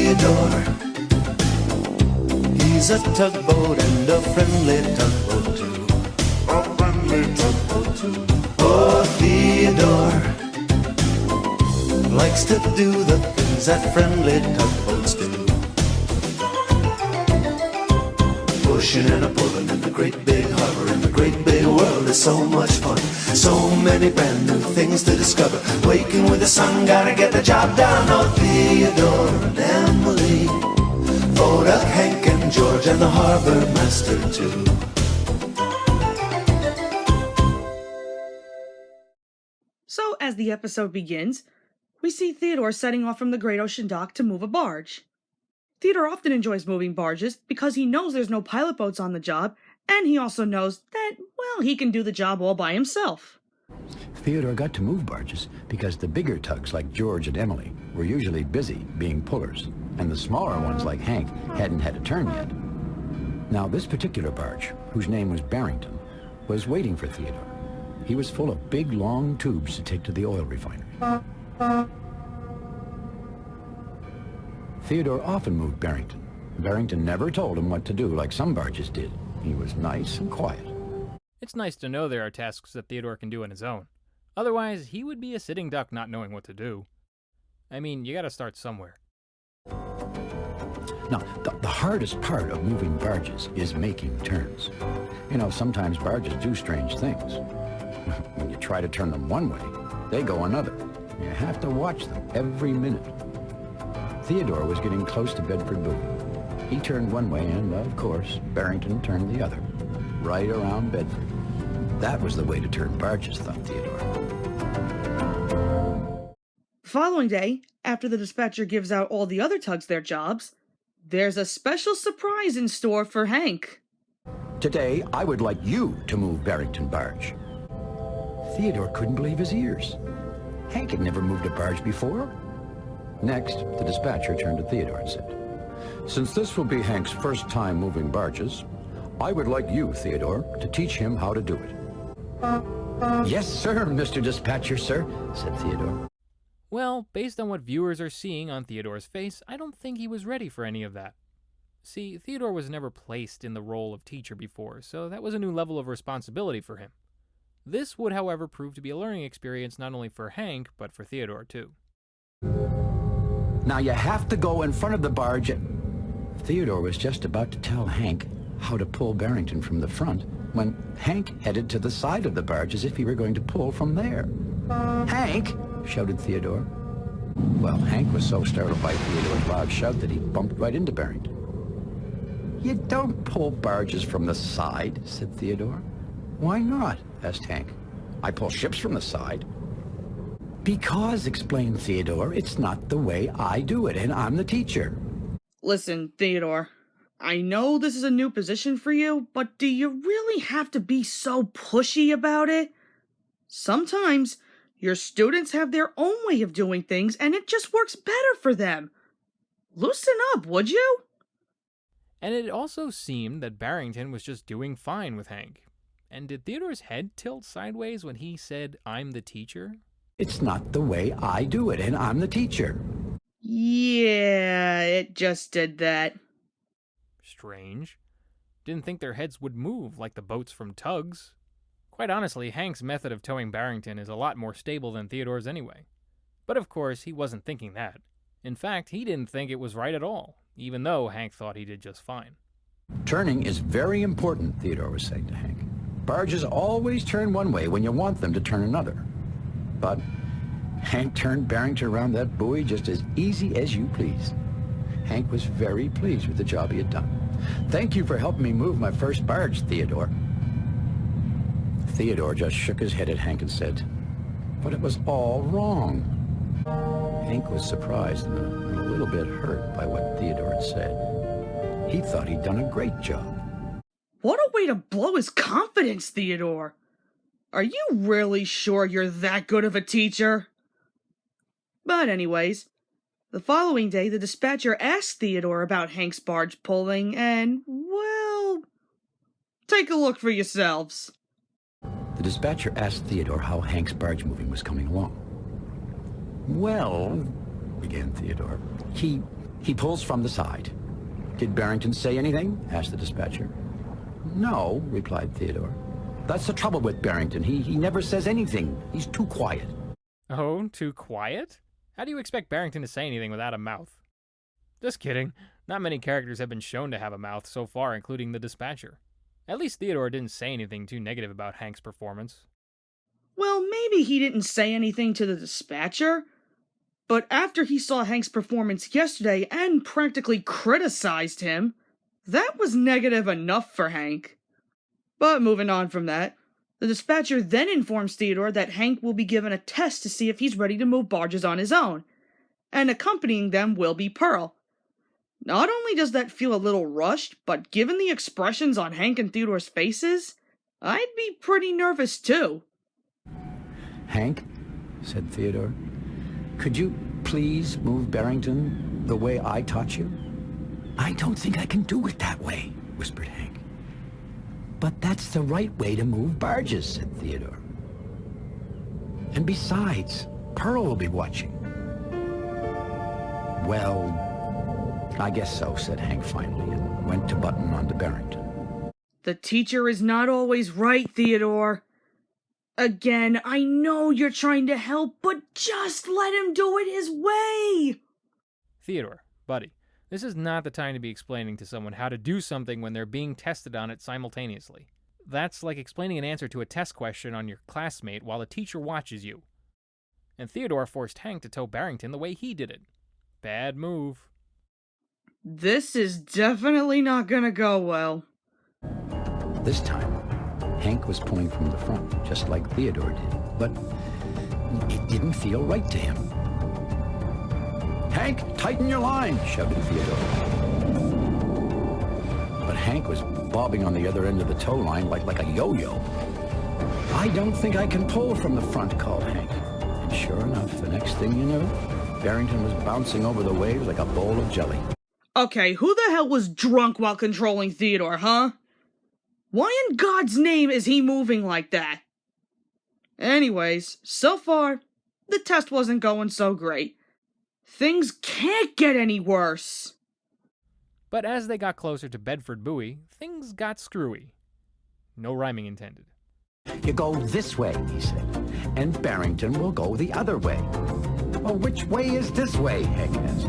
Theodore. He's a tugboat and a friendly tugboat too. A friendly tugboat too. Oh, Theodore likes to do the things that friendly tugboats do. Pushing and a pulling in the great big harbor, in the great big world is so much fun. So many brand new things to discover. Waking with the sun, gotta get the job done. Oh, Theodore and Emily, Bodak, Hank and George, and the harbor master too. So, as the episode begins, we see Theodore setting off from the Great Ocean Dock to move a barge. Theodore often enjoys moving barges because he knows there's no pilot boats on the job, and he also knows that, well, he can do the job all by himself. Theodore got to move barges because the bigger tugs like George and Emily were usually busy being pullers, and the smaller ones like Hank hadn't had a turn yet. Now this particular barge, whose name was Barrington, was waiting for Theodore. He was full of big long tubes to take to the oil refinery. Theodore often moved Barrington. Barrington never told him what to do like some barges did. He was nice and quiet. It's nice to know there are tasks that Theodore can do on his own. Otherwise, he would be a sitting duck not knowing what to do. I mean, you gotta start somewhere. Now, the hardest part of moving barges is making turns. You know, sometimes barges do strange things. When you try to turn them one way, they go another. You have to watch them every minute. Theodore was getting close to Bedford Buoy. He turned one way and, of course, Barrington turned the other, right around Bedford. That was the way to turn barges, thought Theodore. The following day, after the dispatcher gives out all the other tugs their jobs, there's a special surprise in store for Hank. Today, I would like you to move Barrington barge. Theodore couldn't believe his ears. Hank had never moved a barge before. Next, the dispatcher turned to Theodore and said, "Since this will be Hank's first time moving barges, I would like you, Theodore, to teach him how to do it." "Yes, sir, Mr. Dispatcher, sir," said Theodore. Well, based on what viewers are seeing on Theodore's face, I don't think he was ready for any of that. See, Theodore was never placed in the role of teacher before, so that was a new level of responsibility for him. This would, however, prove to be a learning experience not only for Hank, but for Theodore, too. "Now you have to go in front of the barge." Theodore was just about to tell Hank how to pull Barrington from the front when Hank headed to the side of the barge as if he were going to pull from there. "Hank!" shouted Theodore. Well, Hank was so startled by Theodore's loud shout that he bumped right into Barrington. "You don't pull barges from the side," said Theodore. "Why not?" asked Hank. "I pull ships from the side." "Because," explained Theodore, "it's not the way I do it, and I'm the teacher." Listen, Theodore, I know this is a new position for you, but do you really have to be so pushy about it? Sometimes your students have their own way of doing things, and it just works better for them. Loosen up, would you? And it also seemed that Barrington was just doing fine with Hank. And did Theodore's head tilt sideways when he said, "I'm the teacher"? "It's not the way I do it, and I'm the teacher." Yeah, it just did that. Strange. Didn't think their heads would move like the boats from tugs. Quite honestly, Hank's method of towing Barrington is a lot more stable than Theodore's anyway. But of course, he wasn't thinking that. In fact, he didn't think it was right at all, even though Hank thought he did just fine. "Turning is very important," Theodore was saying to Hank. "Barges always turn one way when you want them to turn another." But Hank turned Barrington around that buoy just as easy as you please. Hank was very pleased with the job he had done. "Thank you for helping me move my first barge, Theodore." Theodore just shook his head at Hank and said, "But it was all wrong." Hank was surprised and a little bit hurt by what Theodore had said. He thought he'd done a great job. What a way to blow his confidence, Theodore! Are you really sure you're that good of a teacher? But anyways, the following day the dispatcher asked Theodore about Hank's barge pulling, and, well, take a look for yourselves. The dispatcher asked Theodore how Hank's barge moving was coming along. "Well," began Theodore, He pulls from the side. Did Barrington say anything? Asked the dispatcher. No, replied Theodore. That's the trouble with Barrington. He never says anything. He's too quiet. Oh, too quiet? How do you expect Barrington to say anything without a mouth? Just kidding. Not many characters have been shown to have a mouth so far, including the dispatcher. At least Theodore didn't say anything too negative about Hank's performance. Well, maybe he didn't say anything to the dispatcher, but after he saw Hank's performance yesterday and practically criticized him, that was negative enough for Hank. But moving on from that, the dispatcher then informs Theodore that Hank will be given a test to see if he's ready to move barges on his own, and accompanying them will be Pearl. Not only does that feel a little rushed, but given the expressions on Hank and Theodore's faces, I'd be pretty nervous too. Hank, said Theodore, could you please move Barrington the way I taught you? I don't think I can do it that way, whispered Hank. But that's the right way to move barges, said Theodore. And besides, Pearl will be watching. Well, I guess so, said Hank finally, and went to button onto Barrington. The teacher is not always right, Theodore. Again, I know you're trying to help, but just let him do it his way! Theodore, buddy, this is not the time to be explaining to someone how to do something when they're being tested on it simultaneously. That's like explaining an answer to a test question on your classmate while the teacher watches you. And Theodore forced Hank to tow Barrington the way he did it. Bad move. This is definitely not gonna go well. This time, Hank was pulling from the front, just like Theodore did, but it didn't feel right to him. Hank, tighten your line, shouted Theodore. But Hank was bobbing on the other end of the tow line like a yo-yo. I don't think I can pull from the front, called Hank. And sure enough, the next thing you knew, Barrington was bouncing over the waves like a bowl of jelly. Okay, who the hell was drunk while controlling Theodore, huh? Why in God's name is he moving like that? Anyways, so far, the test wasn't going so great. Things can't get any worse. But as they got closer to Bedford Buoy, things got screwy. No rhyming intended. You go this way, he said, and Barrington will go the other way. Well, which way is this way? Hank asked.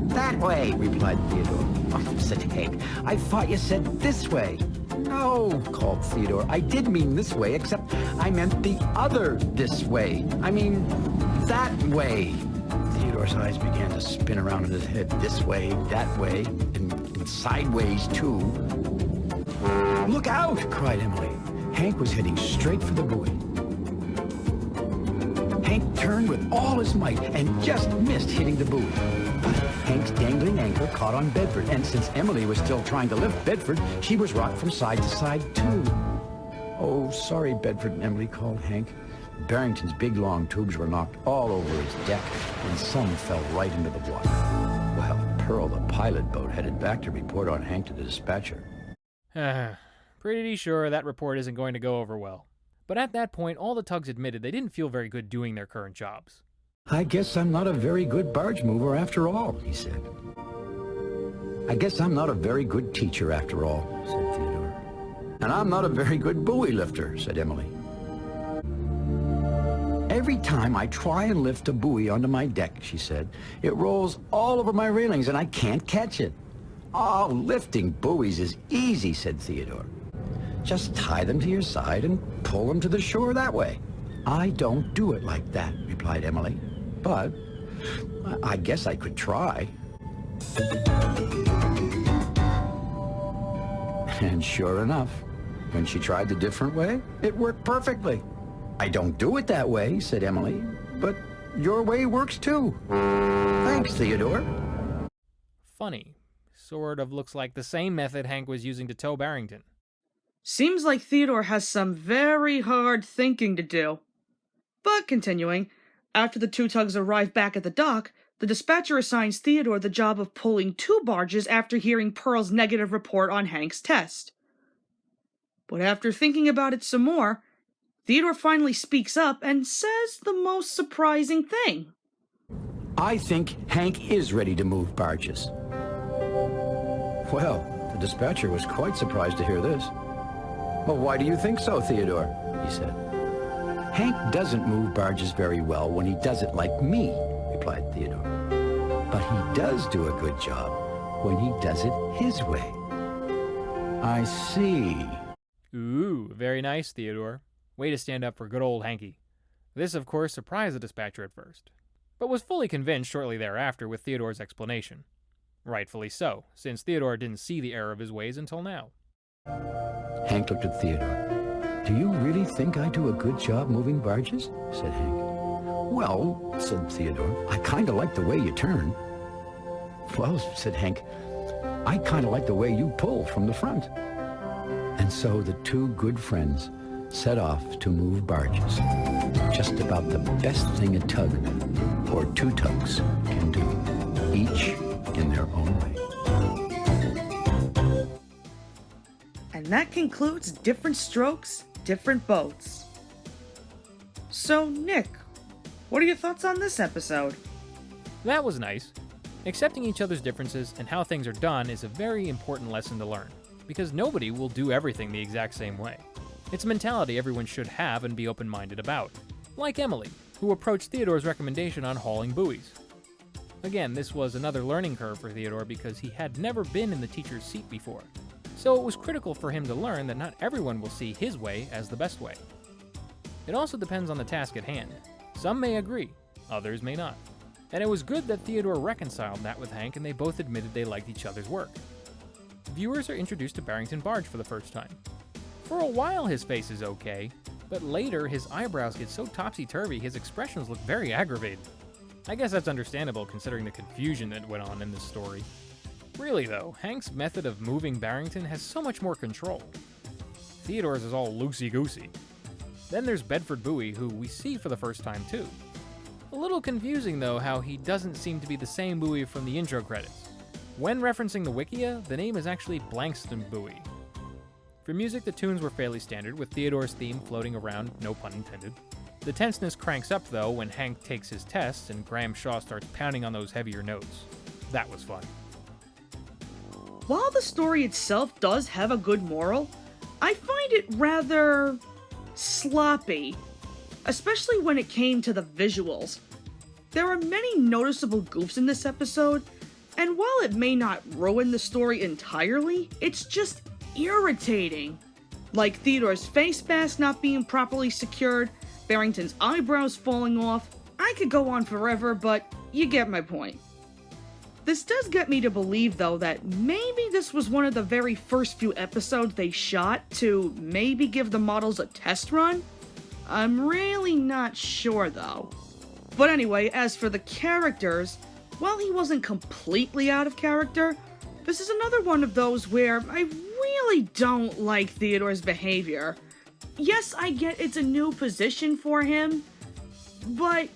That way, replied Theodore. Oh, said Hank, I thought you said this way. No, called Theodore. I did mean this way, except I meant the other this way. I mean, that way. Theodore's eyes began to spin around in his head, this way, that way, and sideways, too. Look out, cried Emily. Hank was heading straight for the buoy. Hank turned with all his might and just missed hitting the buoy. But Hank's dangling anchor caught on Bedford, and since Emily was still trying to lift Bedford, she was rocked from side to side, too. Oh, sorry, Bedford, and Emily called Hank. Barrington's big, long tubes were knocked all over his deck, and some fell right into the water. Well, Pearl, the pilot boat, headed back to report on Hank to the dispatcher. Pretty sure that report isn't going to go over well. But at that point, all the tugs admitted they didn't feel very good doing their current jobs. I guess I'm not a very good barge mover after all, he said. I guess I'm not a very good teacher after all, said Theodore. And I'm not a very good buoy lifter, said Emily. Every time I try and lift a buoy onto my deck, she said, it rolls all over my railings and I can't catch it. Oh, lifting buoys is easy, said Theodore. Just tie them to your side and pull them to the shore that way. I don't do it like that, replied Emily. But I guess I could try. And sure enough, when she tried the different way, it worked perfectly. I don't do it that way, said Emily, but your way works too. Thanks, Theodore. Funny. Sort of looks like the same method Hank was using to tow Barrington. Seems like Theodore has some very hard thinking to do. But continuing, after the two tugs arrive back at the dock, the dispatcher assigns Theodore the job of pulling two barges after hearing Pearl's negative report on Hank's test. But after thinking about it some more, Theodore finally speaks up and says the most surprising thing. I think Hank is ready to move barges. Well, the dispatcher was quite surprised to hear this. Well, why do you think so, Theodore? He said. Hank doesn't move barges very well when he does it like me, replied Theodore. But he does do a good job when he does it his way. I see. Ooh, very nice, Theodore. Way to stand up for good old Hanky. This, of course, surprised the dispatcher at first, but was fully convinced shortly thereafter with Theodore's explanation. Rightfully so, since Theodore didn't see the error of his ways until now. Hank looked at Theodore. Do you really think I do a good job moving barges? Said Hank. Well, said Theodore, I kind of like the way you turn. Well, said Hank, I kind of like the way you pull from the front. And so the two good friends set off to move barges. Just about the best thing a tug, or two tugs, can do, each in their own way. And that concludes Different Strokes, Different Boats. So, Nick, what are your thoughts on this episode? That was nice. Accepting each other's differences and how things are done is a very important lesson to learn, because nobody will do everything the exact same way. It's a mentality everyone should have and be open-minded about. Like Emily, who approached Theodore's recommendation on hauling buoys. Again, this was another learning curve for Theodore because he had never been in the teacher's seat before. So it was critical for him to learn that not everyone will see his way as the best way. It also depends on the task at hand. Some may agree, others may not. And it was good that Theodore reconciled that with Hank and they both admitted they liked each other's work. Viewers are introduced to Barrington Barge for the first time. For a while his face is okay, but later his eyebrows get so topsy-turvy his expressions look very aggravated. I guess that's understandable considering the confusion that went on in this story. Really though, Hank's method of moving Barrington has so much more control. Theodore's is all loosey-goosey. Then there's Bedford Bowie, who we see for the first time too. A little confusing though how he doesn't seem to be the same Bowie from the intro credits. When referencing the Wikia, the name is actually Blankston Bowie. For music, the tunes were fairly standard, with Theodore's theme floating around, no pun intended. The tenseness cranks up, though, when Hank takes his test and Graham Shaw starts pounding on those heavier notes. That was fun. While the story itself does have a good moral, I find it rather sloppy, especially when it came to the visuals. There are many noticeable goofs in this episode, and while it may not ruin the story entirely, it's just irritating. Like Theodore's face mask not being properly secured, Barrington's eyebrows falling off. I could go on forever, but you get my point. This does get me to believe, though, that maybe this was one of the very first few episodes they shot to maybe give the models a test run? I'm really not sure, though. But anyway, as for the characters, while he wasn't completely out of character, this is another one of those where I really don't like Theodore's behavior. Yes, I get it's a new position for him, but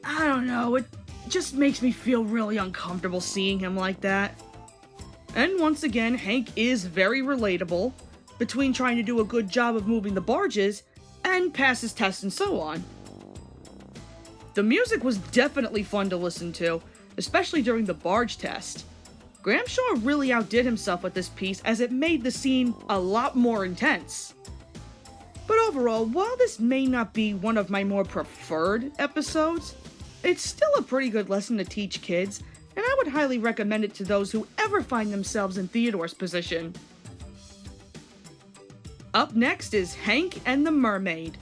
I don't know, it just makes me feel really uncomfortable seeing him like that. And once again, Hank is very relatable, between trying to do a good job of moving the barges and pass his tests and so on. The music was definitely fun to listen to, especially during the barge test. Graham Shaw really outdid himself with this piece as it made the scene a lot more intense. But overall, while this may not be one of my more preferred episodes, it's still a pretty good lesson to teach kids, and I would highly recommend it to those who ever find themselves in Theodore's position. Up next is Hank and the Mermaid.